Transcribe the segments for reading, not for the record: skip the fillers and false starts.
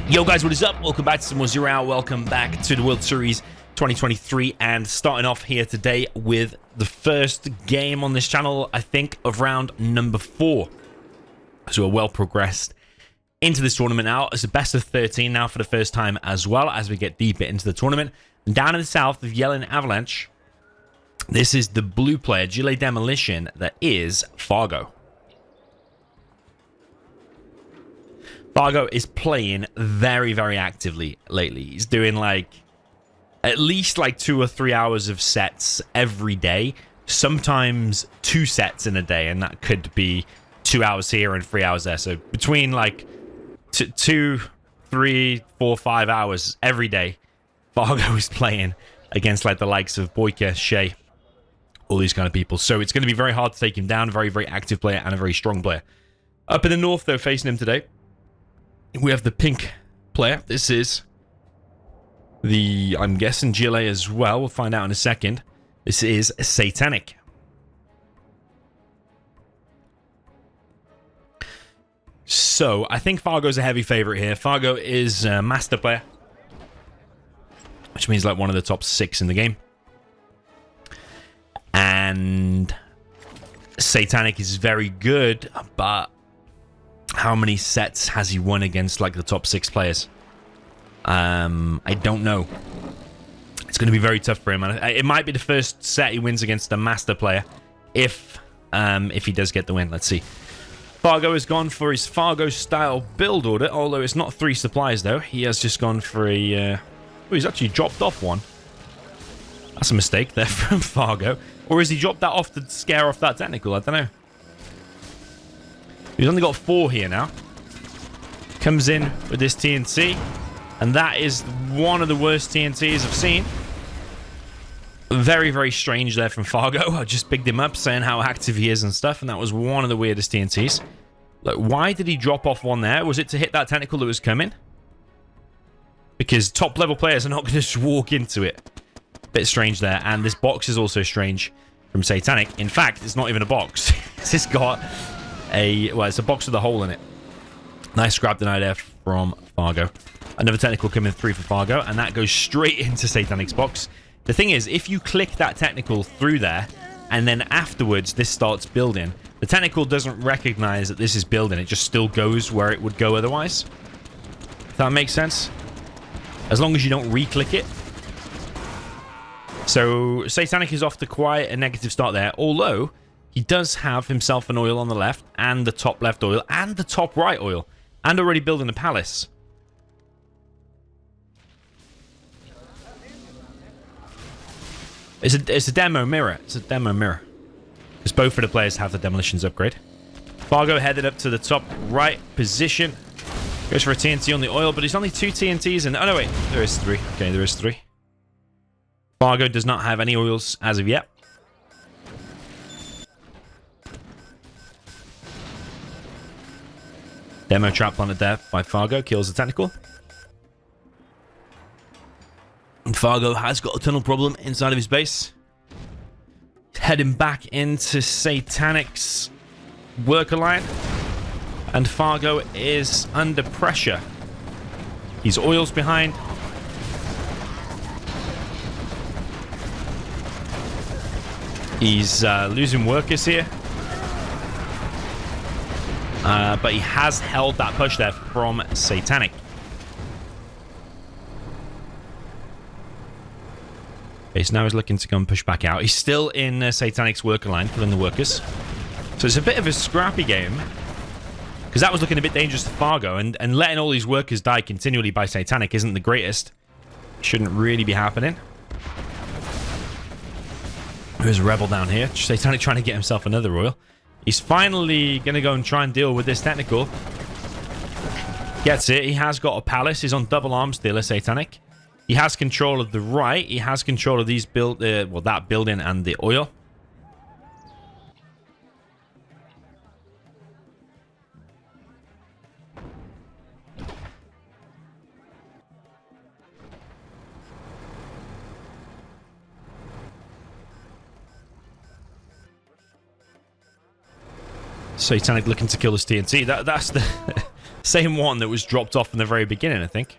Yo guys, what is up? Welcome back to some more Zero Hour. Welcome back to the World Series 2023, and starting off here today with the first game on this channel, I think, of round number 4. So we're well progressed into this tournament now. It's a best of 13 now for the first time as well as we get deeper into the tournament. And down in the south of Yellen Avalanche, this is the blue player, Gile Demolition, that is Fargo. Fargo is playing very, very actively lately. He's doing at least 2 or 3 hours of sets every day. Sometimes 2 sets in a day, and that could be 2 hours here and 3 hours there. So between 2, 3, 4, 5 hours every day, Fargo is playing against the likes of Boyka, Shea, all these kind of people. So it's going to be very hard to take him down. A very, very active player and a very strong player. Up in the north, though, facing him today, we have the pink player. This is the, I'm guessing, Gile as well. We'll find out in a second. This is Satanic. So, I think Fargo's a heavy favorite here. Fargo is a master player, which means one of the top 6 in the game. And Satanic is very good, but how many sets has he won against the top 6 players? I don't know. It's going to be very tough for him, and it might be the first set he wins against a master player, if he does get the win. Let's see. Fargo has gone for his Fargo style build order, although it's not 3 supplies though. He has just gone for a. Oh, he's actually dropped off one. That's a mistake there from Fargo, or has he dropped that off to scare off that technical? I don't know. He's only got 4 here now. Comes in with this TNT. And that is one of the worst TNTs I've seen. Very, very strange there from Fargo. I just bigged him up saying how active he is and stuff. And that was one of the weirdest TNTs. Why did he drop off one there? Was it to hit that technical that was coming? Because top level players are not going to just walk into it. Bit strange there. And this box is also strange from Satanic. In fact, it's not even a box. It's just got it's a box with a hole in it. Nice grab denied there from Fargo. Another technical coming 3 for Fargo, and that goes straight into Satanic's box. The thing is, if you click that technical through there, and then afterwards this starts building, the technical doesn't recognize that this is building. It just still goes where it would go otherwise. If that makes sense? As long as you don't re-click it. So Satanic is off to quite a negative start there, although he does have himself an oil on the left, and the top left oil, and the top right oil, and already building a palace. It's a demo mirror. It's a demo mirror. Because both of the players have the demolitions upgrade. Fargo headed up to the top right position. Goes for a TNT on the oil, but he's only 2 TNTs, and oh no wait, there is 3. Okay, there is 3. Fargo does not have any oils as of yet. Demo trap planted there by Fargo. Kills the technical. And Fargo has got a tunnel problem inside of his base. Heading back into Satanic's worker line. And Fargo is under pressure. He's oils behind. He's losing workers here. But he has held that push there from Satanic. Okay, so now he's looking to go and push back out. He's still in Satanic's worker line, killing the workers. So it's a bit of a scrappy game. Because that was looking a bit dangerous to Fargo. And letting all these workers die continually by Satanic isn't the greatest. Shouldn't really be happening. There's a rebel down here. Satanic trying to get himself another oil. He's finally going to go and try and deal with this technical. Gets it. He has got a palace. He's on double arms dealer, Satanic. He has control of the right. He has control of these that building and the oil. Satanic looking to kill this TNT. That's the Same one that was dropped off in the very beginning, I think.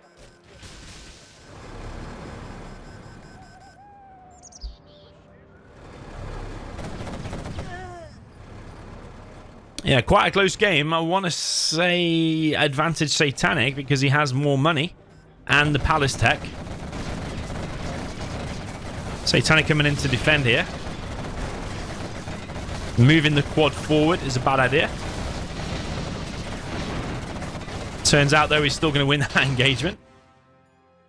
Yeah, quite a close game. I want to say advantage Satanic because he has more money and the Palace tech. Satanic coming in to defend here. Moving the quad forward is a bad idea. Turns out, though, he's still going to win that engagement.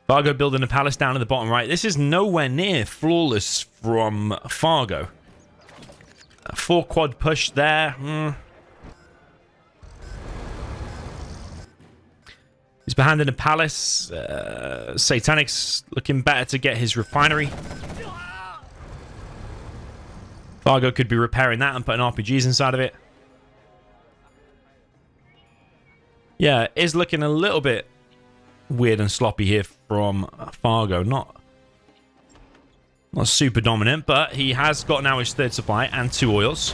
Fargo building a palace down in the bottom right. This is nowhere near flawless from Fargo. A 4 quad push there. He's behind in a palace. Satanic's looking better to get his refinery. Fargo could be repairing that and putting RPGs inside of it. Yeah, it is looking a little bit weird and sloppy here from Fargo. Not super dominant, but he has got now his 3rd supply and 2 oils.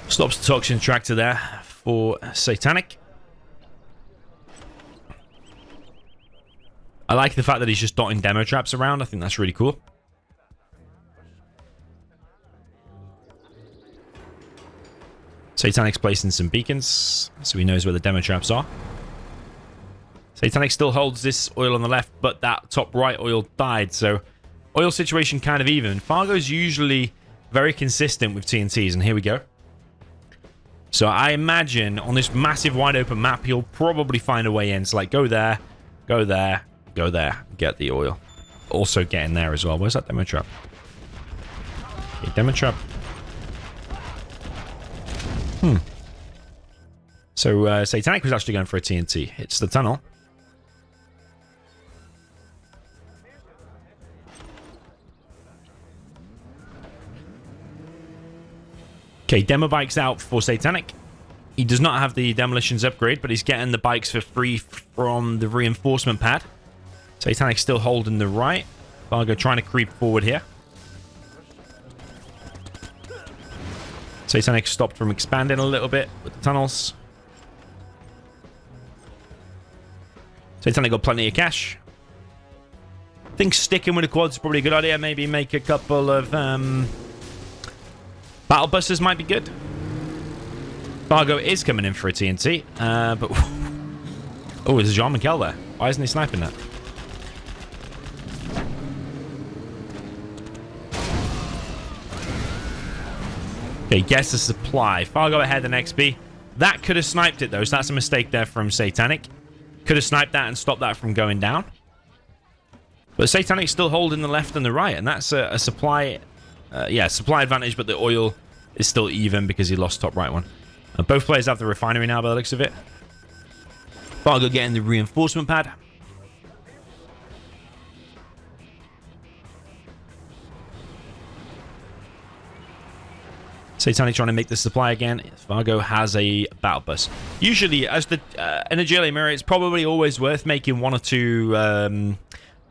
Stops the toxin tractor there for Satanic. I like the fact that he's just dotting demo traps around. I think that's really cool. Satanic's placing some beacons, so he knows where the demo traps are. Satanic still holds this oil on the left, but that top right oil died, so oil situation kind of even. Fargo's usually very consistent with TNTs, and here we go. So I imagine on this massive wide open map, he'll probably find a way in. So like go there, go there, go there, get the oil. Also get in there as well. Where's that demo trap? Okay, demo trap. So Satanic was actually going for a TNT. Hits the tunnel. Okay, demo bikes out for Satanic. He does not have the demolitions upgrade, but he's getting the bikes for free from the reinforcement pad. Satanic still holding the right. Fargo trying to creep forward here. Satanic stopped from expanding a little bit with the tunnels. Satanic got plenty of cash. I think sticking with the quads is probably a good idea. Maybe make a couple of battle busters might be good. Fargo is coming in for a TNT, but oh, there's Jean-Michel there. Why isn't he sniping that? Okay, guess the supply. Fargo ahead in XP. That could have sniped it though, so that's a mistake there from Satanic. Could have sniped that and stopped that from going down. But Satanic's still holding the left and the right, and that's a supply... yeah, supply advantage, but the oil is still even because he lost top right one. Both players have the refinery now by the looks of it. Fargo getting the reinforcement pad. Satanic trying to make the supply again. Fargo has a battle bus. Usually, as the in a GLA mirror, it's probably always worth making 1 or 2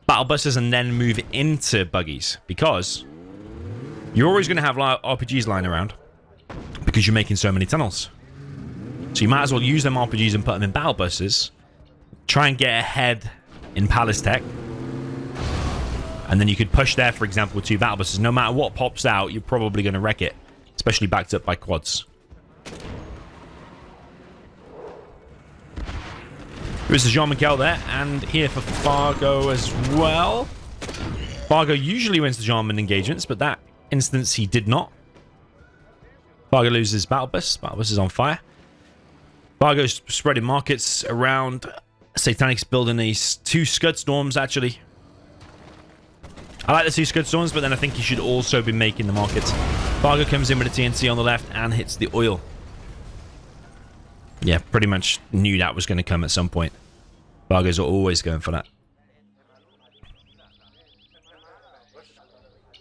battle buses and then move into buggies, because you're always going to have RPGs lying around because you're making so many tunnels. So you might as well use them RPGs and put them in battle buses. Try and get ahead in Palace Tech. And then you could push there, for example, with 2 battle buses. No matter what pops out, you're probably going to wreck it. Especially backed up by quads. There's the Jean-Michel there. And here for Fargo as well. Fargo usually wins the Jean-Min engagements, but that instance he did not. Fargo loses battle bus. Battle bus is on fire. Fargo's spreading markets around. Satanic's building these 2 Scud Storms, actually. I like the 2 Scud Storms, but then I think he should also be making the markets. Fargo comes in with a TNT on the left and hits the oil. Yeah, pretty much knew that was going to come at some point. Fargo's always going for that.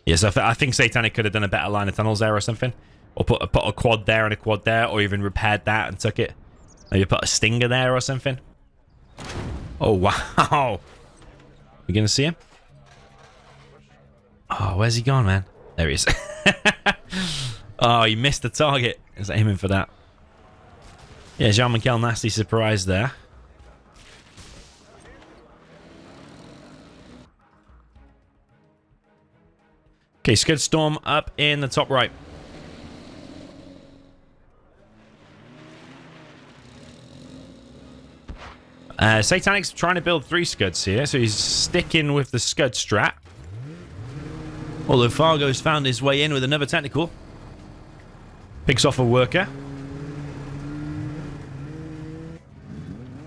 Yes, I think Satanic could have done a better line of tunnels there or something. Or put a quad there and a quad there, or even repaired that and took it. Maybe put a stinger there or something. Oh, wow. You going to see him? Oh, where's he gone, man? There he is. Oh, he missed the target. He's aiming for that. Yeah, Jean-Michel, nasty surprise there. Okay, Scud Storm up in the top right. Satanic's trying to build 3 Scuds here, so he's sticking with the Scud strat. Although Fargo's found his way in with another technical. Picks off a worker.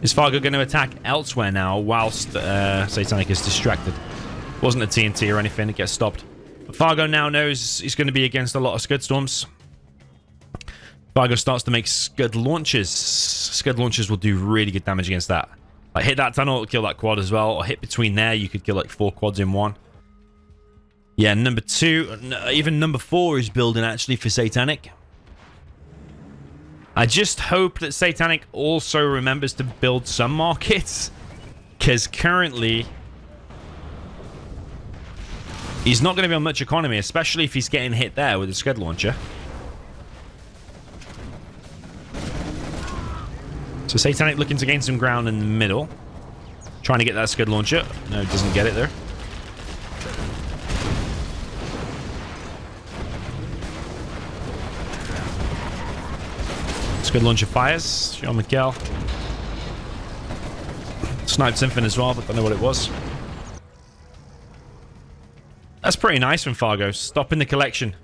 Is Fargo going to attack elsewhere now whilst Satanic is distracted? Wasn't a TNT or anything, it gets stopped. But Fargo now knows he's going to be against a lot of Scud Storms. Fargo starts to make Scud launches. Scud launches will do really good damage against that. Like, hit that tunnel, it'll kill that quad as well. Or hit between there, you could kill like 4 quads in one. Yeah, number 2, even number 4 is building actually for Satanic. I just hope that Satanic also remembers to build some markets. Because currently, he's not going to be on much economy, especially if he's getting hit there with a Scud launcher. So Satanic looking to gain some ground in the middle. Trying to get that Scud launcher. No, doesn't get it there. Scud launcher fires. Jean-Michel. Sniped something as well, but don't know what it was. That's pretty nice from Fargo. Stopping the collection.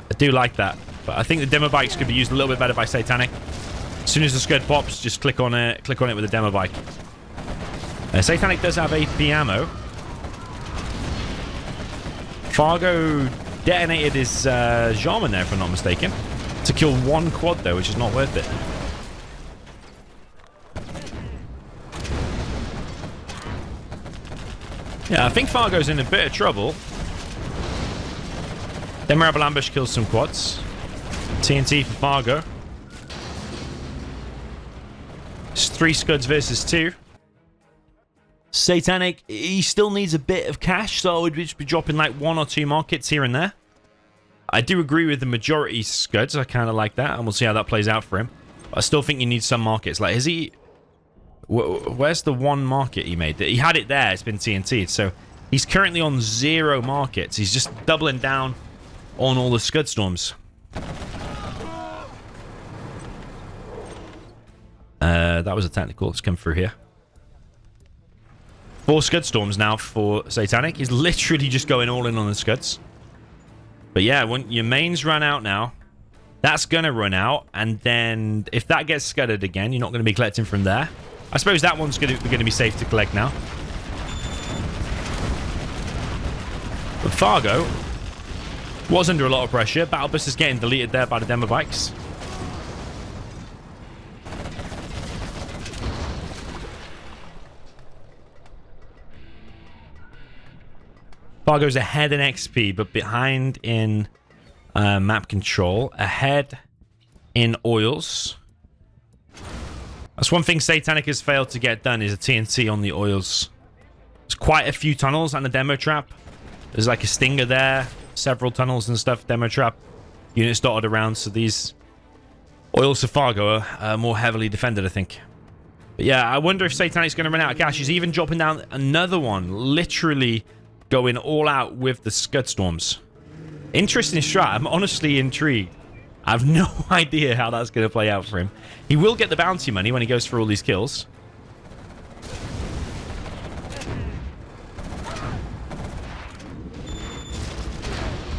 I do like that. But I think the demo bikes could be used a little bit better by Satanic. As soon as the Scud pops, just click on it with a demo bike. Satanic does have AP ammo. Fargo detonated his Jarman there, if I'm not mistaken. To kill 1 quad, though, which is not worth it. Yeah, I think Fargo's in a bit of trouble. Memorable ambush kills some quads. TNT for Fargo. It's 3 Scuds versus 2. Satanic, he still needs a bit of cash, so I would just be dropping like 1 or 2 markets here and there. I do agree with the majority Scuds. I kind of like that, and we'll see how that plays out for him. But I still think you need some markets. Like, is he... Where's the 1 market he made? He had it there. It's been TNT'd. So he's currently on 0 markets. He's just doubling down on all the Scud Storms. That was a technical that's come through here. 4 Scud Storms now for Satanic. He's literally just going all in on the Scuds. But yeah, when your mains run out now, that's going to run out. And then if that gets scudded again, you're not going to be collecting from there. I suppose that one's going to be safe to collect now. But Fargo was under a lot of pressure. Battle Bus is getting deleted there by the demo bikes. Fargo's ahead in XP, but behind in map control. Ahead in oils. That's one thing Satanic has failed to get done, is a TNT on the oils. There's quite a few tunnels and a demo trap. There's like a stinger there, several tunnels and stuff, demo trap. Units dotted around, so these oils of Fargo are more heavily defended, I think. But yeah, I wonder if Satanic's going to run out of cash. He's even dropping down another one, literally going all out with the Scud Storms. Interesting strat. I'm honestly intrigued. I have no idea how that's going to play out for him. He will get the bounty money when he goes for all these kills.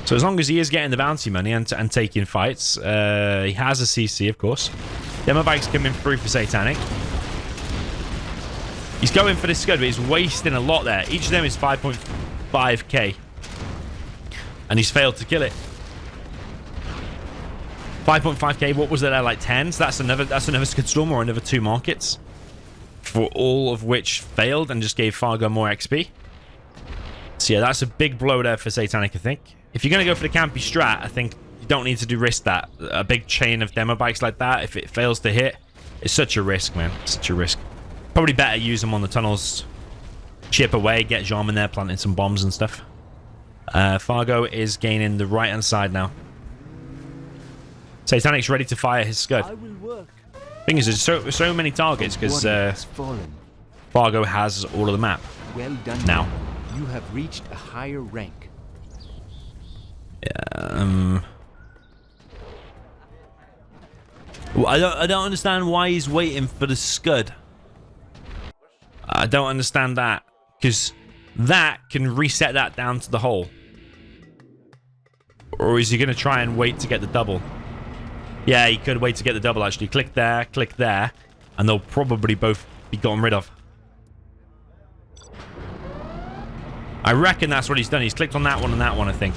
So as long as he is getting the bounty money and taking fights, he has a CC, of course. Demo bike's coming through for Satanic. He's going for the Scud, but he's wasting a lot there. Each of them is 5.5k. And he's failed to kill it. 5.5k, what was it there, like 10? So that's another Scud Storm or another 2 markets. For all of which failed and just gave Fargo more XP. So yeah, that's a big blow there for Satanic, I think. If you're going to go for the campy strat, I think you don't need to risk that. A big chain of demo bikes like that, if it fails to hit, it's such a risk, man. Such a risk. Probably better use them on the tunnels. Chip away, get Jarman there, planting some bombs and stuff. Fargo is gaining the right-hand side now. Satanic's ready to fire his Scud. I will work. Thing is, there's so many targets because fallen. Fargo has all of the map. Well done. Now. You have reached a higher rank. Well, I don't understand why he's waiting for the Scud. I don't understand that, because that can reset that down to the hole. Or is he going to try and wait to get the double? Yeah, he could wait to get the double, actually. Click there, and they'll probably both be gotten rid of. I reckon that's what he's done. He's clicked on that one and that one, I think.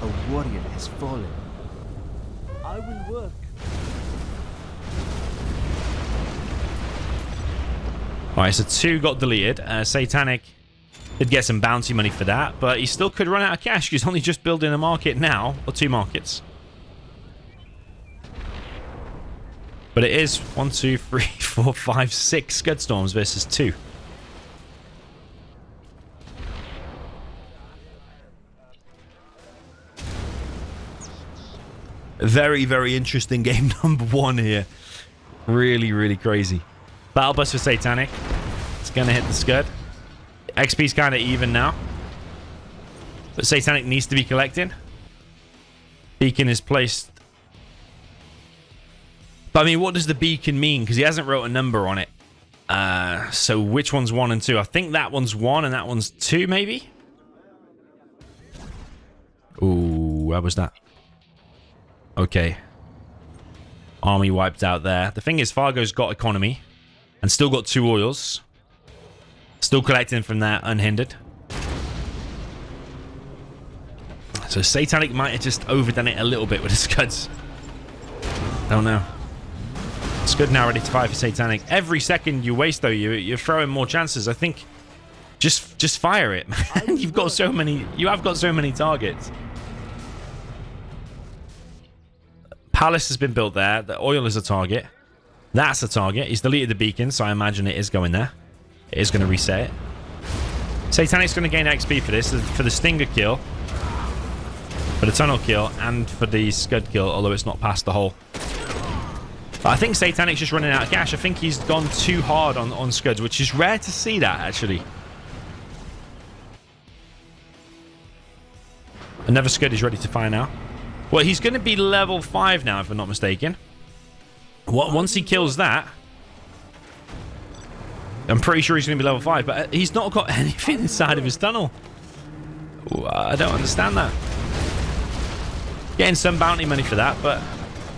A warrior has fallen. I will work. Alright, so 2 got deleted. Satanic did get some bounty money for that, but he still could run out of cash. He's only just building a market now, or 2 markets. But it is 1, 2, 3, 4, 5, 6 Scud Storms versus 2. Very, very interesting game number 1 here. Really, really crazy. Battle Bus for Satanic. It's going to hit the Scud. XP's kind of even now. But Satanic needs to be collecting. Beacon is placed. But I mean, what does the beacon mean? Because he hasn't wrote a number on it. So which one's 1 and 2? I think that one's 1 and that one's 2, maybe? Ooh, where was that? Okay. Army wiped out there. The thing is, Fargo's got economy. And still got 2 oils. Still collecting from that unhindered. So Satanic might have just overdone it a little bit with his Scuds. Don't know. Scud now ready to fire for Satanic. Every second you waste, though, you're throwing more chances. I think just fire it, man. You've got so many. You have got so many targets. Palace has been built there. The oil is a target. That's a target. He's deleted the beacon, so I imagine it is going there. It is going to reset it. Satanic's going to gain XP for this, for the Stinger kill, for the Tunnel kill, and for the Scud kill, although it's not past the hole. But I think Satanic's just running out of cash. I think he's gone too hard on Scuds, which is rare to see that, actually. Another Scud is ready to fire now. Well, he's going to be level 5 now, if I'm not mistaken. Once he kills that, I'm pretty sure he's going to be level 5, but he's not got anything inside of his tunnel. I don't understand that. Getting some bounty money for that, but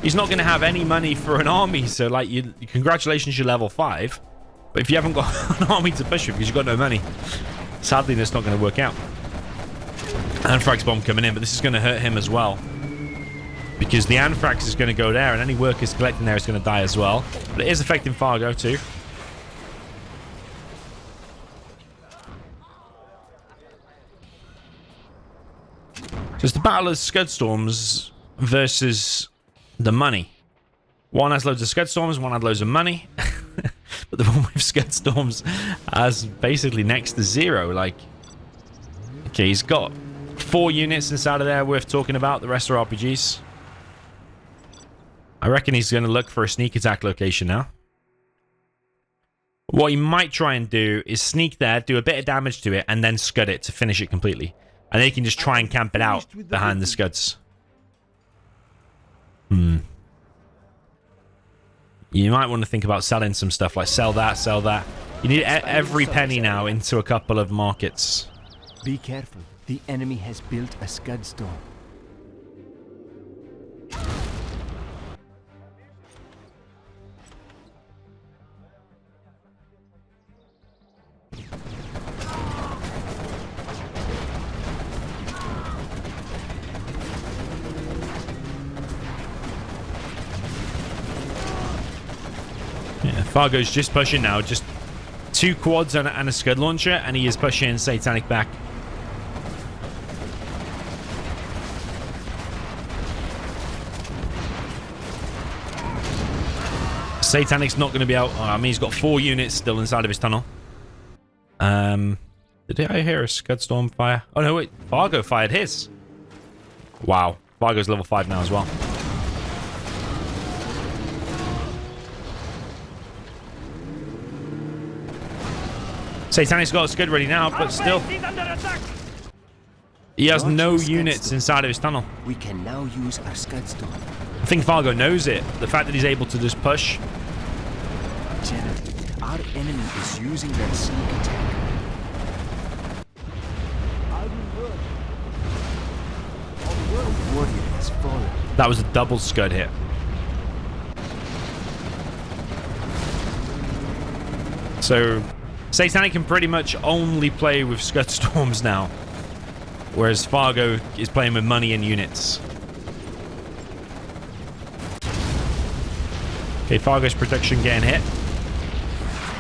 he's not going to have any money for an army. So, like, congratulations, you're level 5. But if you haven't got an army to push with because you've got no money, sadly, that's not going to work out. Anthrax bomb coming in, but this is going to hurt him as well. Because the Anthrax is going to go there, and any workers collecting there is going to die as well. But it is affecting Fargo, too. So it's the battle of Scud Storms versus the money. One has loads of Scud Storms, one has loads of money. But the one with Scud Storms has basically next to 0. Like, okay, he's got 4 units inside of there worth talking about. The rest are RPGs. I reckon he's going to look for a sneak attack location now. What he might try and do is sneak there, do a bit of damage to it, and then Scud it to finish it completely. And they can just try and camp it out behind the Scuds. You might want to think about selling some stuff, like sell that, sell that. You need every penny now into a couple of markets. Be careful. The enemy has built a Scud Storm. Yeah, Fargo's just pushing now. Just 2 quads and a Scud launcher, and he is pushing Satanic back. Satanic's not going to be out. I mean, he's got 4 units still inside of his tunnel. Did I hear a Scud Storm fire? Oh, no, wait. Fargo fired his. Wow. Fargo's level 5 now as well. Satanic's got a scud ready now, but still. He has no units inside of his tunnel. We can now use our scud storm. I think Fargo knows it. The fact that he's able to just push. General, our enemy is using that sneak attack. A warrior has fallen. That was a double scud hit. So Satanic can pretty much only play with scud storms now, whereas Fargo is playing with money and units. Okay, Fargo's protection getting hit.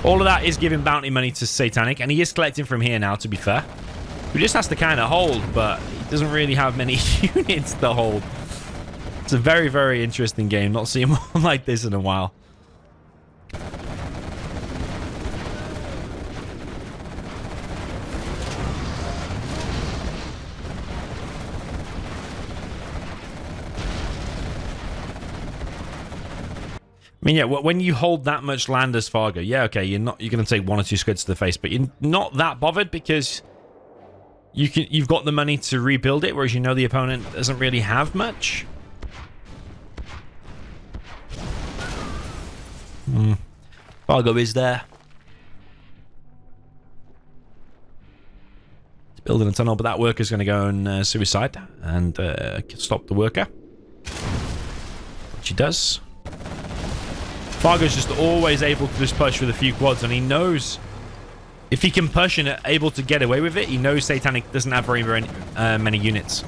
All of that is giving bounty money to Satanic, and he is collecting from here now, to be fair. He just has to kind of hold, but he doesn't really have many units to hold. It's a very, very interesting game. Not seen one like this in a while. I mean, yeah, when you hold that much land as Fargo, yeah, okay, you're going to take 1 or 2 scuds to the face, but you're not that bothered because you've got the money to rebuild it, whereas you know the opponent doesn't really have much. Fargo is there. He's building a tunnel, but that worker's going to go and suicide and stop the worker, which he does. Fargo's just always able to just push with a few quads, and he knows if he can push and able to get away with it, he knows Satanic doesn't have very many units.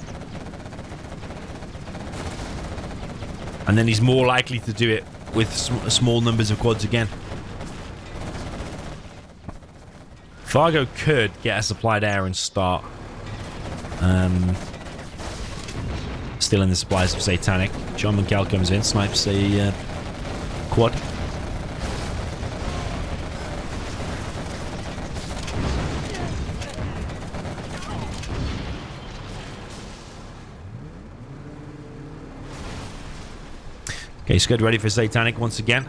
And then he's more likely to do it with small numbers of quads again. Fargo could get a supplied air and start stealing the supplies of Satanic. John McCall comes in, snipes a quad. Okay, Scud ready for Satanic once again.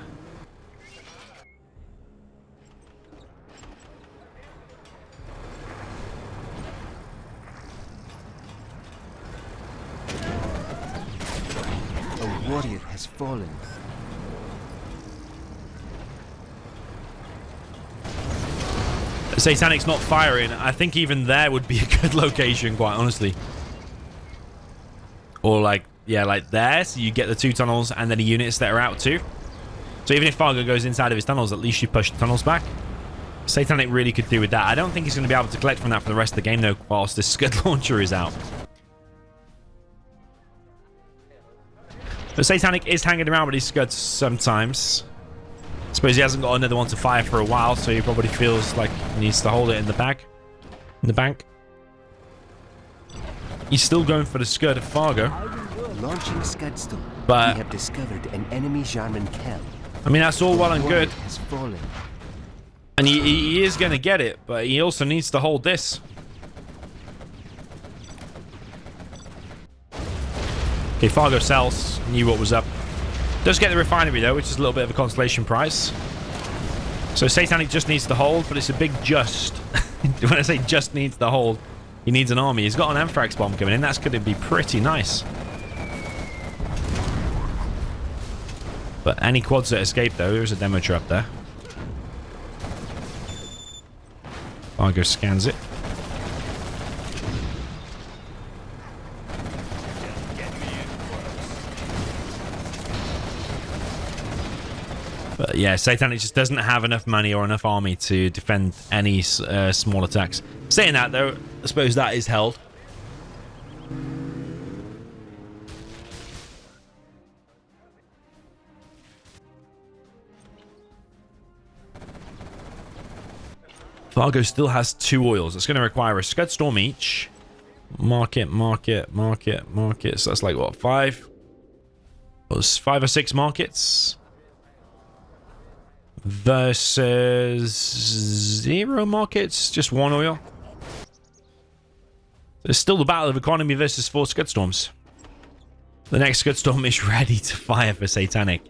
A warrior has fallen. Satanic's not firing. I think even there would be a good location, quite honestly. Or like, yeah, like there. So you get the 2 tunnels and then the units that are out too. So even if Fargo goes inside of his tunnels, at least you push the tunnels back. Satanic really could do with that. I don't think he's going to be able to collect from that for the rest of the game though, whilst this Scud launcher is out. But Satanic is hanging around with his Scuds sometimes. I suppose he hasn't got another one to fire for a while, so he probably feels like he needs to hold it in the bag. In the bank. He's still going for the Scud of Fargo. Launching Scud storm. But we have discovered an enemy Jarman Kell. I mean, that's all well and good. Has fallen. And he is going to get it, but he also needs to hold this. Okay, Fargo sells. Knew what was up. Does get the refinery though, which is a little bit of a consolation prize. So Satanic just needs to hold, but it's a big just. When I say just needs to hold, he needs an army. He's got an Anthrax bomb coming in. That's going to be pretty nice. But any quads that escape though, there's a demo trap there. Fargo scans it. But yeah, Satanic just doesn't have enough money or enough army to defend any small attacks. Saying that though, I suppose that is held. Fargo still has 2 oils. It's going to require a Scud Storm each. Market. So that's like what, 5? Well, 5 or 6 markets. Versus 0 markets, just 1 oil. There's still the battle of economy versus 4 Scud Storms. The next Scud Storm is ready to fire for Satanic.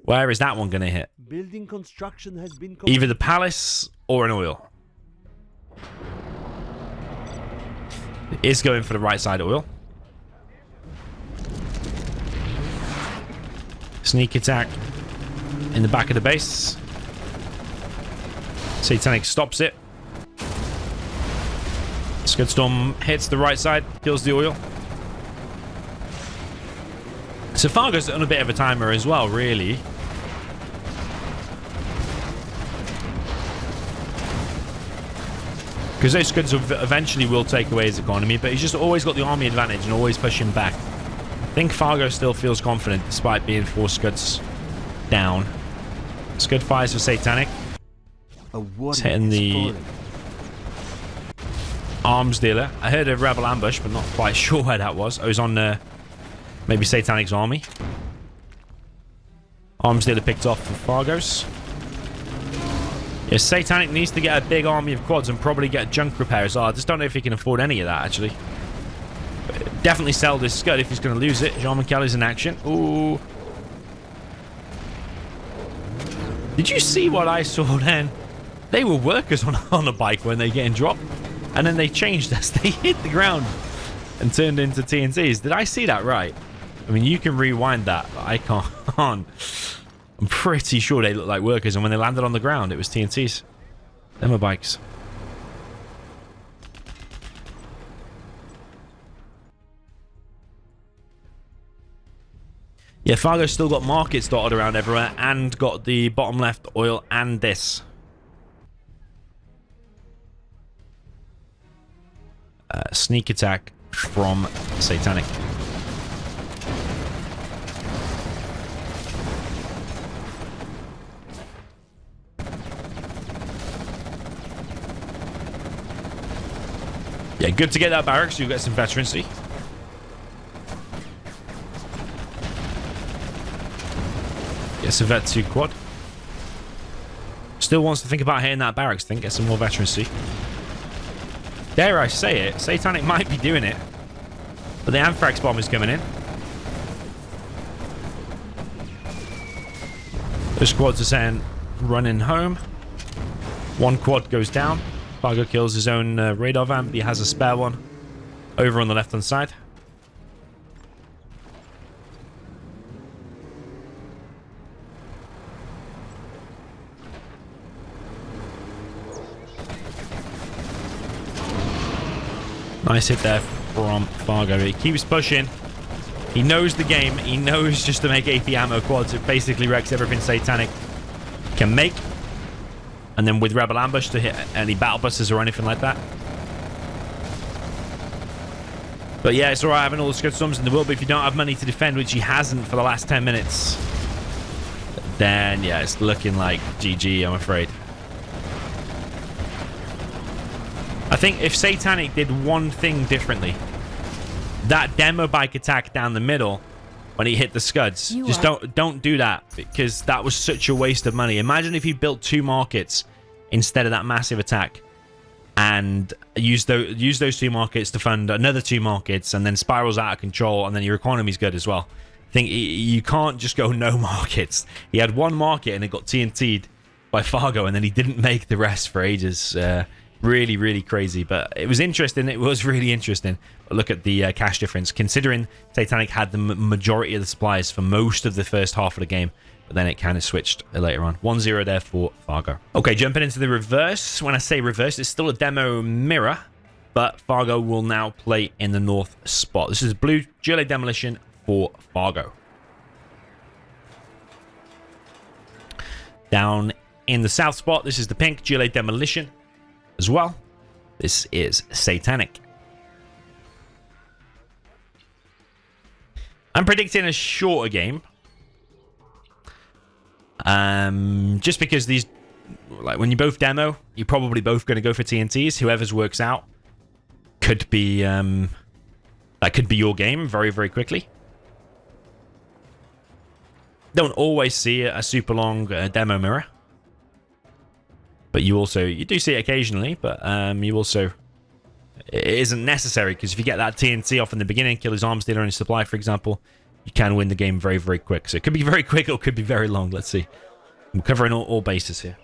Where is that one going to hit? Building construction has been Either the palace or an oil. It is going for the right side oil. Sneak attack in the back of the base. Satanic stops it. Scud Storm hits the right side, kills the oil. So Fargo's on a bit of a timer as well, really. Because those Scuds eventually will take away his economy, but he's just always got the army advantage and always pushing back. I think Fargo still feels confident despite being 4 Scuds down. Scud fires for Satanic. It's hitting the arms dealer. I heard a rebel ambush, but not quite sure where that was. I was on maybe Satanic's army. Arms dealer picked off for Fargo's. Yeah, Satanic needs to get a big army of quads and probably get junk repair as well. I just don't know if he can afford any of that, actually. But definitely sell this Scud if he's going to lose it. Jean-Michel in action. Ooh. Did you see what I saw then? They were workers on a bike when they getting dropped. And then they changed us. They hit the ground and turned into TNTs. Did I see that right? I mean, you can rewind that, but I can't. I'm pretty sure they look like workers, and when they landed on the ground, it was TNTs. Them are bikes. Yeah, Fargo's still got markets dotted around everywhere, and got the bottom left oil and this. Sneak attack from Satanic. Yeah, good to get that barracks. You get some veterancy. Gets a vet 2 quad. Still wants to think about hitting that barracks. Think get some more veterancy. Dare I say it, Satanic might be doing it. But the Anthrax bomb is coming in. Those squads are saying running home. 1 quad goes down. Fargo kills his own radar van, but he has a spare one over on the left-hand side. Nice hit there from Fargo. He keeps pushing. He knows the game. He knows just to make AP ammo quads. It basically wrecks everything Satanic can make. And then with Rebel Ambush to hit any battle busters or anything like that. But yeah, it's alright having all the Scud Storms in the world, but if you don't have money to defend, which he hasn't for the last 10 minutes, then yeah, it's looking like GG, I'm afraid. I think if Satanic did one thing differently, that demo bike attack down the middle when he hit the Scuds, just don't do that, because that was such a waste of money. Imagine if he built 2 markets instead of that massive attack, and use those 2 markets to fund another 2 markets, and then spirals out of control, and then your economy's good as well. I think you can't just go no markets. He had 1 market and it got TNT'd by Fargo, and then he didn't make the rest for ages. Really, really crazy, but it was interesting. It was really interesting. But look at the cash difference, considering Satanic had the majority of the supplies for most of the first half of the game, but then it kind of switched later on. 1-0 there for Fargo. Okay, jumping into the reverse. When I say reverse, it's still a demo mirror, but Fargo will now play in the north spot. This is blue Gillet Demolition for Fargo. Down in the south spot, this is the pink Gillet Demolition as well. This is Satanic. I'm predicting a shorter game. Just because these, like when you both demo, you're probably both going to go for TNTs. Whoever's works out could be, that could be your game very, very quickly. Don't always see a super long demo mirror. But you do see it occasionally, but you also it isn't necessary, because if you get that TNT off in the beginning, kill his arms dealer and his supply, for example, you can win the game very, very quick. So it could be very quick or it could be very long. Let's see. I'm covering all bases here.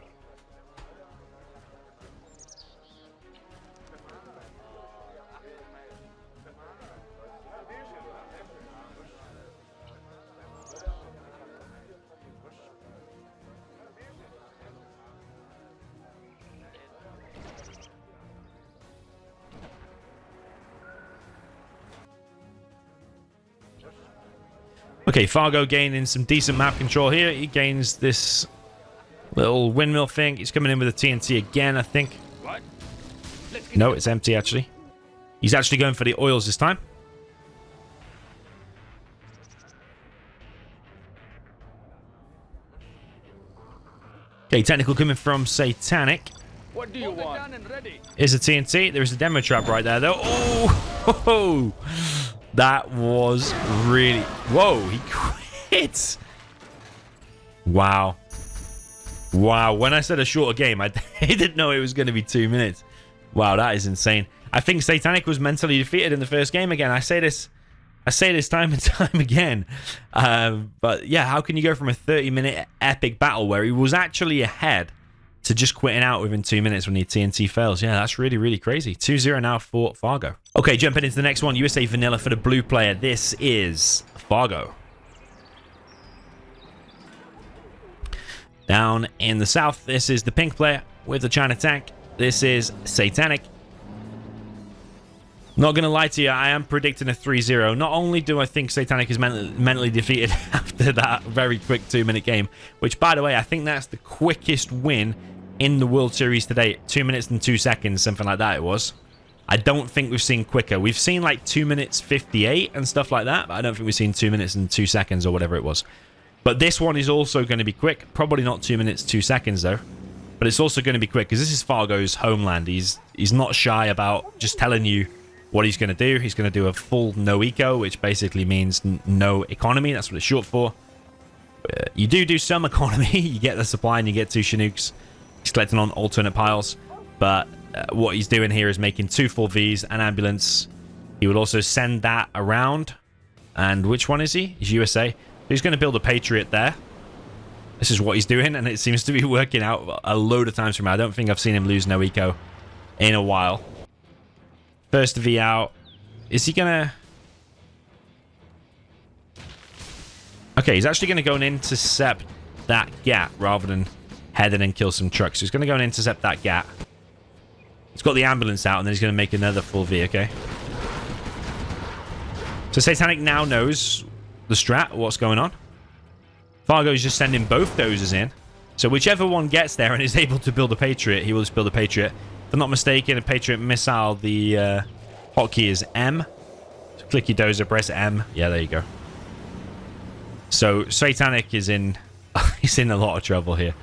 Okay, Fargo gaining some decent map control here. He gains this little windmill thing. He's coming in with a TNT again, I think. What? No, it's empty, actually. He's actually going for the oils this time. Okay, technical coming from Satanic. What do you want? Here's a TNT. There's a demo trap right there, though. Oh! That was really... Whoa, he quit. Wow. Wow, when I said a shorter game, I didn't know it was going to be 2 minutes. Wow, that is insane. I think Satanic was mentally defeated in the first game again. I say this time and time again. But yeah, how can you go from a 30-minute epic battle where he was actually ahead to just quitting out within 2 minutes when your TNT fails? Yeah, that's really, really crazy. 2-0 now for Fargo. Okay, jumping into the next one. USA Vanilla for the blue player. This is Fargo. Down in the south, this is the pink player with the China tank. This is Satanic. Not going to lie to you, I am predicting a 3-0. Not only do I think Satanic is mentally defeated after that very quick 2-minute game, which, by the way, I think that's the quickest win in the World Series today. 2 minutes and 2 seconds, something like that it was. I don't think we've seen quicker. We've seen like 2 minutes 58 and stuff like that, but I don't think we've seen 2 minutes and 2 seconds or whatever it was. But this one is also going to be quick. Probably not 2 minutes 2 seconds though. But it's also going to be quick because this is Fargo's homeland. He's not shy about just telling you what he's going to do. He's going to do a full no eco, which basically means no economy. That's what it's short for. You do some economy. You get the supply and you get 2 Chinooks. He's collecting on alternate piles. But what he's doing here is making 2 full Vs, an ambulance. He will also send that around. And which one is he? He's USA. He's going to build a Patriot there. This is what he's doing, and it seems to be working out a load of times for him. I don't think I've seen him lose no eco in a while. First V out. Is he going to... Okay, he's actually going to go and intercept that gap rather than head in and kill some trucks. So he's going to go and intercept that gap. He's got the ambulance out, and then he's going to make another full V, okay? So Satanic now knows the strat, what's going on. Fargo's just sending both dozers in. So whichever one gets there and is able to build a Patriot, he will just build a Patriot. If I'm not mistaken, a Patriot missile, the hotkey is M. So click your dozer, press M. Yeah, there you go. So Satanic is in... he's in a lot of trouble here.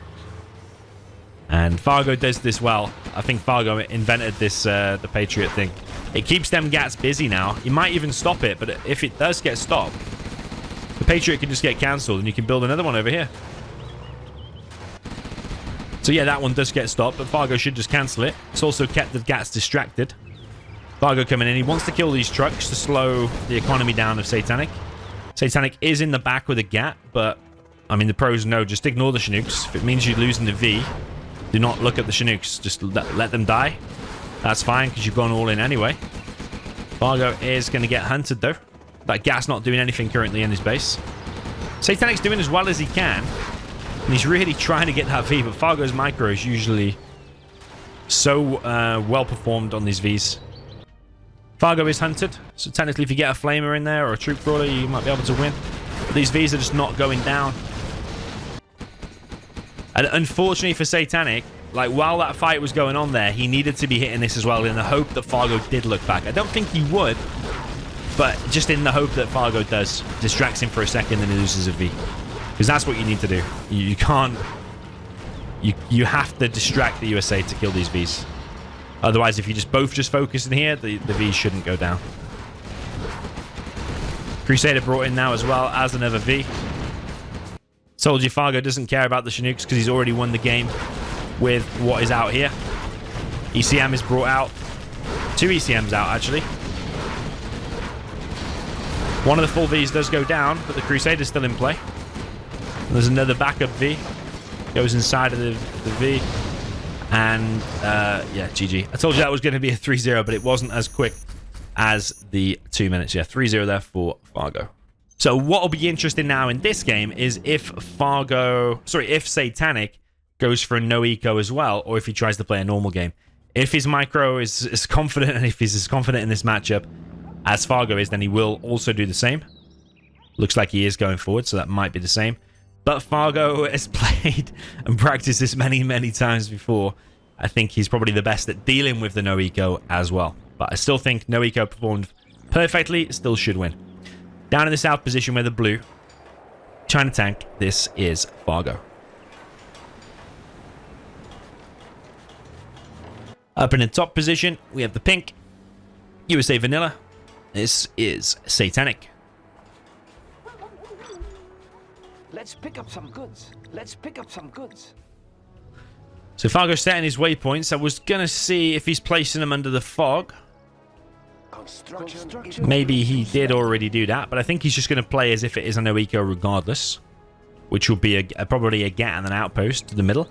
And Fargo does this well. I think Fargo invented this, the Patriot thing. It keeps them gats busy now. You might even stop it, but if it does get stopped, the Patriot can just get cancelled and you can build another one over here. So yeah, that one does get stopped, but Fargo should just cancel it. It's also kept the gats distracted. Fargo coming in. He wants to kill these trucks to slow the economy down of Satanic. Satanic is in the back with a gat, but I mean, the pros know, just ignore the Chinooks. If it means you're losing the V, do not look at the Chinooks. Just let them die. That's fine, because you've gone all in anyway. Fargo is going to get hunted, though. That gat's not doing anything currently in his base. Satanic's doing as well as he can. And he's really trying to get that V, but Fargo's micro is usually so well performed on these Vs. Fargo is hunted, so technically if you get a flamer in there or a troop crawler, you might be able to win. But these Vs are just not going down. And unfortunately for Satanic, like while that fight was going on there, he needed to be hitting this as well in the hope that Fargo did look back. I don't think he would, but just in the hope that Fargo does. Distracts him for a second and he loses a V. Because that's what you need to do. You can't... You have to distract the USA to kill these Vs. Otherwise, if you both focus in here, the Vs shouldn't go down. Crusader brought in now as well as another V. Told you Fargo doesn't care about the Chinooks because he's already won the game with what is out here. ECM is brought out. 2 ECMs out, actually. One of the full Vs does go down, but the Crusader's still in play. And there's another backup V. Goes inside of the V. And, yeah, GG. I told you that was going to be a 3-0, but it wasn't as quick as the 2 minutes. Yeah, 3-0 there for Fargo. So what will be interesting now in this game is if Satanic goes for a no eco as well, or if he tries to play a normal game. If his micro is as confident, and if he's as confident in this matchup as Fargo is, then he will also do the same. Looks like he is going forward, so that might be the same. But Fargo has played and practiced this many, many times before. I think he's probably the best at dealing with the no eco as well. But I still think no eco performed perfectly, still should win. Down in the south position where the blue trying to tank, this is Fargo. Up in the top position, we have the pink USA Vanilla. This is Satanic. Let's pick up some goods. Let's pick up some goods. So Fargo's setting his waypoints. I was going to see if he's placing them under the fog. Construction. Maybe he did already do that, but I think he's just going to play as if it is a no eco regardless, which will be probably a get and an outpost to the middle.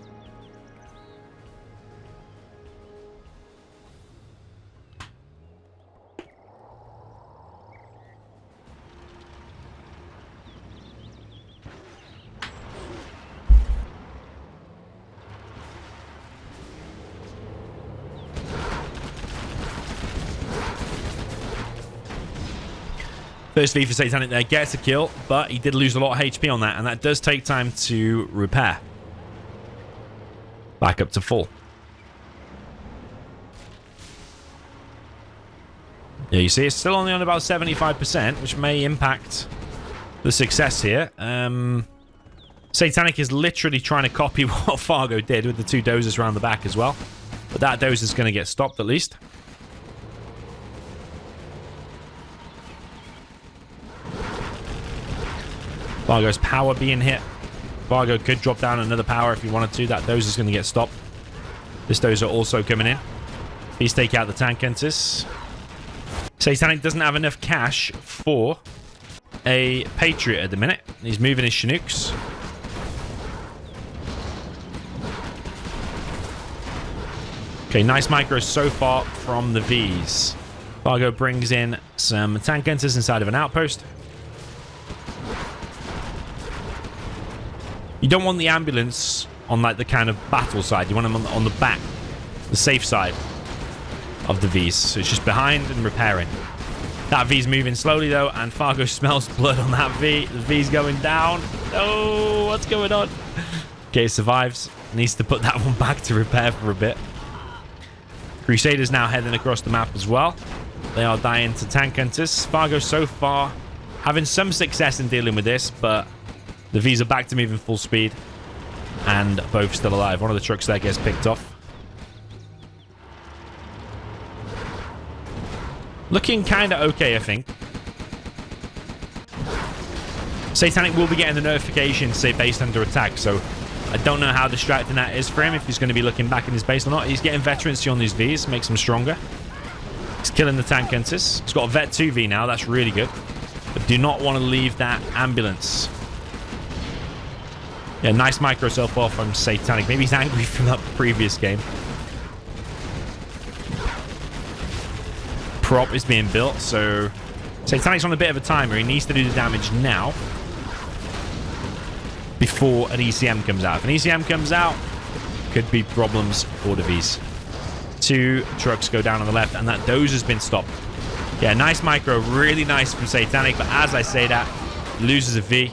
First V for Satanic there, gets a kill, but he did lose a lot of HP on that, and that does take time to repair. Back up to full. Yeah, you see, it's still only on about 75%, which may impact the success here. Satanic is literally trying to copy what Fargo did with the 2 dozers around the back as well. But that dozer's going to get stopped at least. Fargo's power being hit. Fargo could drop down another power if he wanted to. That dozer's going to get stopped. This dozer also coming in. Please take out the tank enters. Satanic doesn't have enough cash for a Patriot at the minute. He's moving his Chinooks. Okay, nice micros so far from the Vs. Fargo brings in some tank enters inside of an outpost. You don't want the ambulance on like the kind of battle side. You want them on the back, the safe side of the Vs. So it's just behind and repairing. That V's moving slowly though, and Fargo smells blood on that V. The V's going down. Oh, what's going on? Okay, it survives. Needs to put that one back to repair for a bit. Crusaders now heading across the map as well. They are dying to tank hunters. Fargo so far having some success in dealing with this, but the V's are back to moving full speed, and both still alive. One of the trucks there gets picked off. Looking kind of okay, I think. Satanic will be getting the notification, say, base under attack, so I don't know how distracting that is for him, if he's going to be looking back in his base or not. He's getting veterancy on these Vs, makes him stronger. He's killing the tank hunters. He's got a Vet 2V now, that's really good. But do not want to leave that ambulance. Yeah, nice micro so far from Satanic. Maybe he's angry from that previous game. Prop is being built, so Satanic's on a bit of a timer. He needs to do the damage now before an ECM comes out. If an ECM comes out, could be problems for the Vs. 2 trucks go down on the left, and that dozer's been stopped. Yeah, nice micro. Really nice from Satanic, but as I say that, loses a V.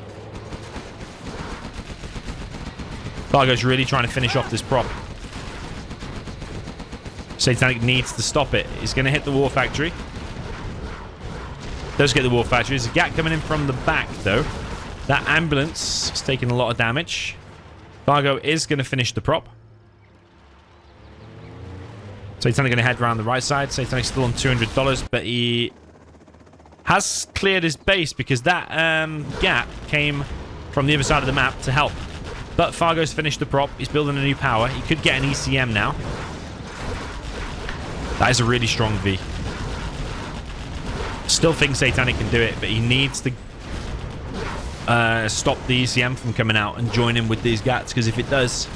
Fargo's really trying to finish off this prop. Satanic needs to stop it. He's going to hit the War Factory. Does get the War Factory. There's a gap coming in from the back, though. That ambulance is taking a lot of damage. Fargo is going to finish the prop. Satanic going to head around the right side. Satanic's still on $200, but he has cleared his base because that gap came from the other side of the map to help. But Fargo's finished the prop. He's building a new power. He could get an ECM now. That is a really strong V. Still think Satanic can do it, but he needs to stop the ECM from coming out and join him with these GATs, because if it does,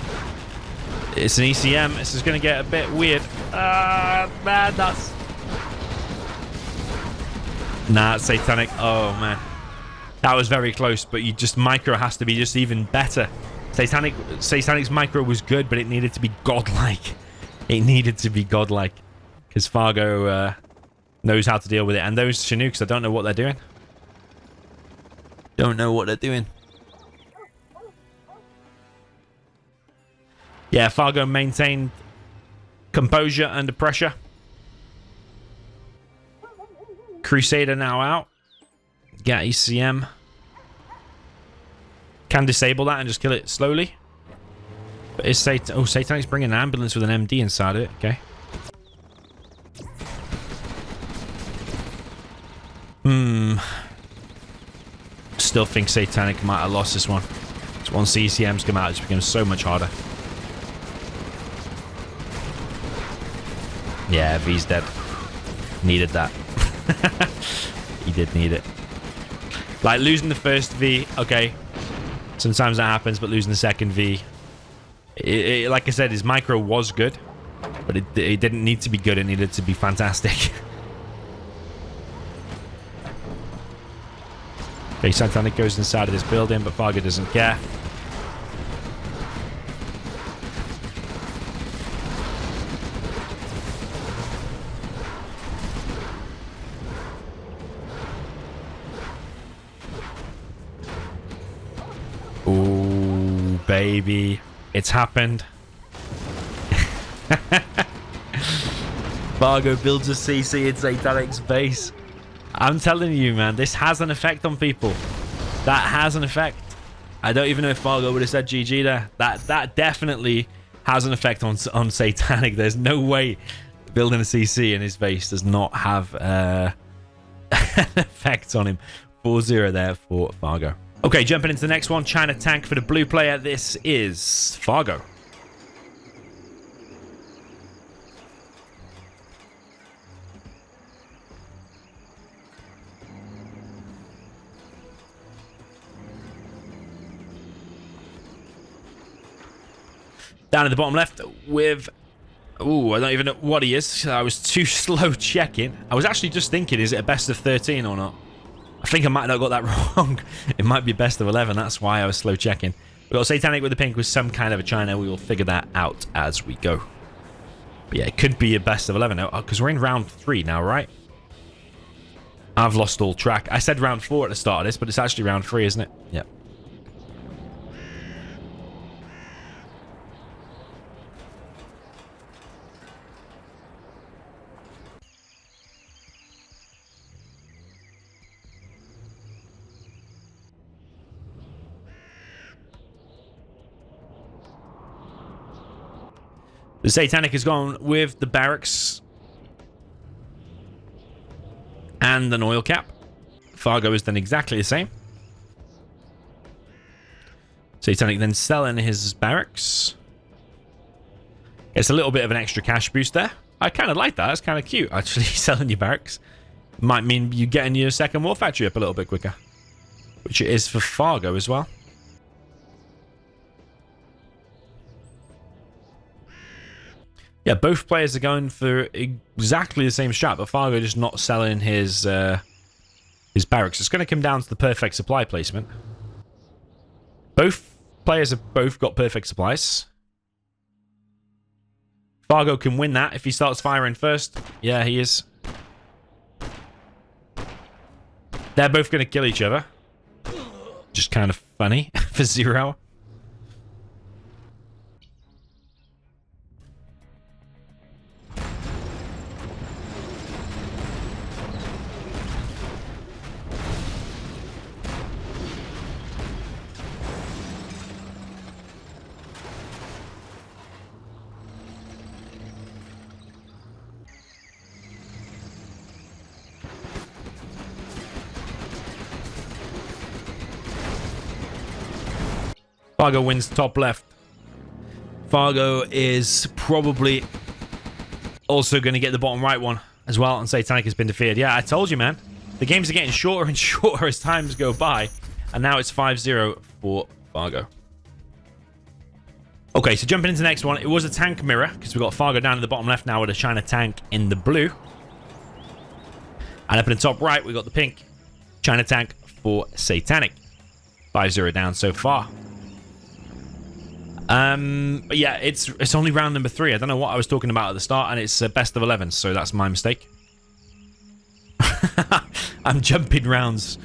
it's an ECM. This is going to get a bit weird. Man, that's... Nah, it's Satanic. Oh, man. That was very close, but you just... Micro has to be just even better. Satanic's micro was good, but it needed to be godlike. It needed to be godlike. Because Fargo knows how to deal with it. And those Chinooks, I don't know what they're doing. Don't know what they're doing. Yeah, Fargo maintained composure under pressure. Crusader now out. Get ECM. Can disable that and just kill it slowly. But is Satanic's bringing an ambulance with an MD inside it. Okay. Still think Satanic might have lost this one. So once the ECMs come out, it's become so much harder. Yeah, V's dead. Needed that. He did need it. Like, losing the first V, okay. Sometimes that happens, but losing the second V... like I said, his micro was good. But it didn't need to be good, it needed to be fantastic. Okay, Satanic goes inside of this building, but Fargo doesn't care. Ooh, baby. It's happened. Fargo builds a CC in Satanic's base. I'm telling you, man, this has an effect on people. That has an effect. I don't even know if Fargo would have said GG there. That definitely has an effect on Satanic. There's no way building a CC in his base does not have an effect on him. 4-0 there for Fargo. Okay, jumping into the next one. China tank for the blue player. This is Fargo. Down at the bottom left with... Ooh, I don't even know what he is. I was too slow checking. I was actually just thinking, is it a best of 13 or not? I think I might not got that wrong. It might be best of 11. That's why I was slow checking. We've got Satanic with the pink with some kind of a China. We will figure that out as we go. But yeah, it could be a best of 11 because we're in round 3 now, right? I've lost all track. I said round 4 at the start of this, but it's actually round 3, isn't it? Yep. The Satanic has gone with the barracks and an oil cap. Fargo has done exactly the same. Satanic then selling his barracks. It's a little bit of an extra cash boost there. I kind of like that. That's kind of cute, actually, selling your barracks. Might mean you getting your second war factory up a little bit quicker. Which it is for Fargo as well. Yeah, both players are going for exactly the same strat, but Fargo just not selling his barracks. It's going to come down to the perfect supply placement. Both players have both got perfect supplies. Fargo can win that if he starts firing first. Yeah, he is. They're both going to kill each other. Just kind of funny for 0. Fargo wins top left. Fargo is probably also going to get the bottom right one as well, and Satanic has been defeated. Yeah, I told you, man. The games are getting shorter and shorter as times go by, and now it's 5-0 for Fargo. Okay, so jumping into the next one, it was a tank mirror, because we've got Fargo down in the bottom left now with a China tank in the blue. And up in the top right, we've got the pink China tank for Satanic. 5-0 down so far. But yeah, it's only round number 3. I don't know what I was talking about at the start, and it's best of 11, so that's my mistake. I'm jumping rounds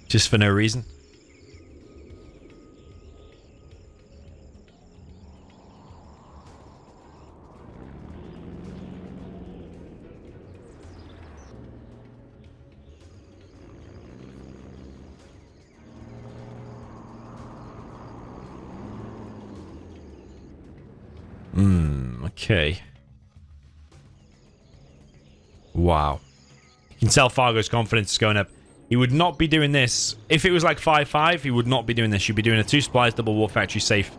just for no reason. Okay. Wow. You can tell Fargo's confidence is going up. He would not be doing this. If it was like 5-5, he would not be doing this. You'd be doing a 2 supplies, double war factory safe.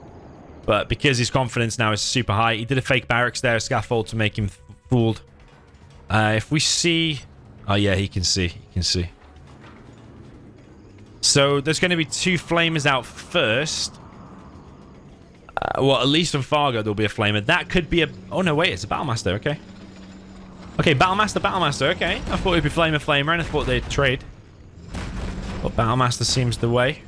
But because his confidence now is super high, he did a fake barracks there, a scaffold to make him fooled. If we see... Oh, yeah, he can see. He can see. So there's going to be 2 flamers out first. Well, at least on Fargo, there'll be a flamer. That could be a... Oh, no, wait. It's a Battlemaster. Okay. Okay, Battlemaster. Okay. I thought it'd be flamer, and I thought they'd trade. But Battlemaster seems the way.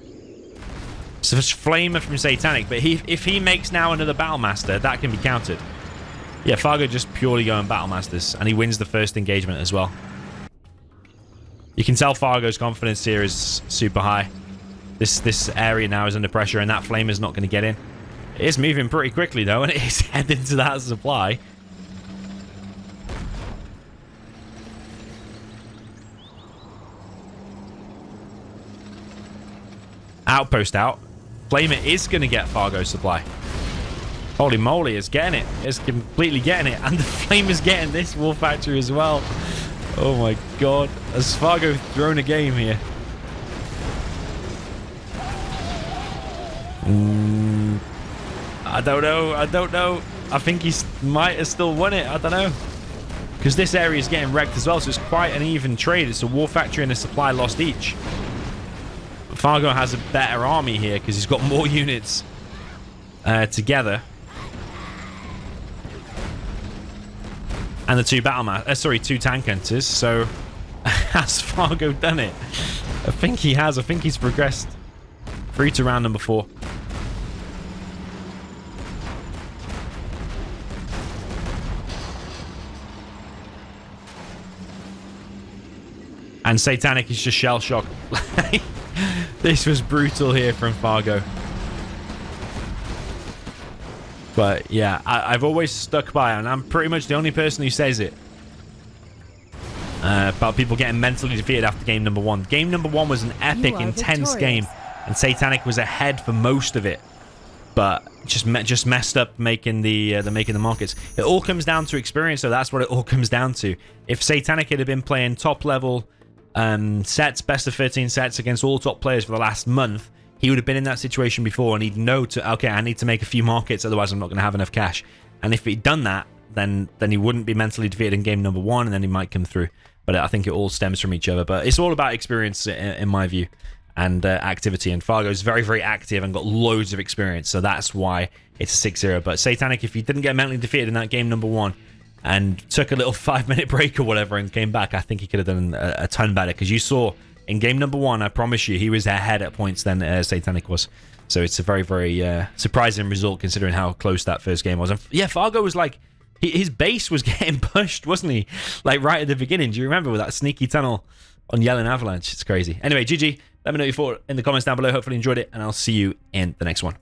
So it's flamer from Satanic. But if he makes now another Battlemaster, that can be countered. Yeah, Fargo just purely going Battlemasters. And he wins the first engagement as well. You can tell Fargo's confidence here is super high. This area now is under pressure, and that flamer's not going to get in. It is moving pretty quickly, though, and it is heading to that supply. Outpost out. Flamer is going to get Fargo's supply. Holy moly, it's getting it. It's completely getting it. And the Flamer's getting this war factory as well. Oh my god. Has Fargo thrown a game here? I don't know. I think he might have still won it. I don't know. Because this area is getting wrecked as well, so it's quite an even trade. It's a war factory and a supply lost each. But Fargo has a better army here because he's got more units together. And the 2 tank hunters. So has Fargo done it? I think he has. I think he's progressed through to round number 4. And Satanic is just shell shocked. This was brutal here from Fargo. But yeah, I've always stuck by, and I'm pretty much the only person who says it. About people getting mentally defeated after game number 1. Game number 1 was an epic, intense game, and Satanic was ahead for most of it. But just messed up making the markets. It all comes down to experience, so that's what it all comes down to. If Satanic had been playing top level sets, best of 13 sets against all top players for the last month, he would have been in that situation before, and he'd know okay, I need to make a few markets, otherwise I'm not going to have enough cash. And if he'd done that, then he wouldn't be mentally defeated in game number 1, and then he might come through. But I think it all stems from each other. But it's all about experience, in my view, and activity. And Fargo's very, very active and got loads of experience, so that's why it's a 6-0. But Satanic, if he didn't get mentally defeated in that game number 1, and took a little 5-minute break or whatever and came back, I think he could have done a ton better. Because you saw in game number 1, I promise you, he was ahead at points than Satanic was. So it's a very, very surprising result considering how close that first game was. And yeah, Fargo was like, his base was getting pushed, wasn't he? Like right at the beginning. Do you remember with that sneaky tunnel on Yellen Avalanche? It's crazy. Anyway, GG. Let me know what you thought in the comments down below. Hopefully you enjoyed it, and I'll see you in the next one.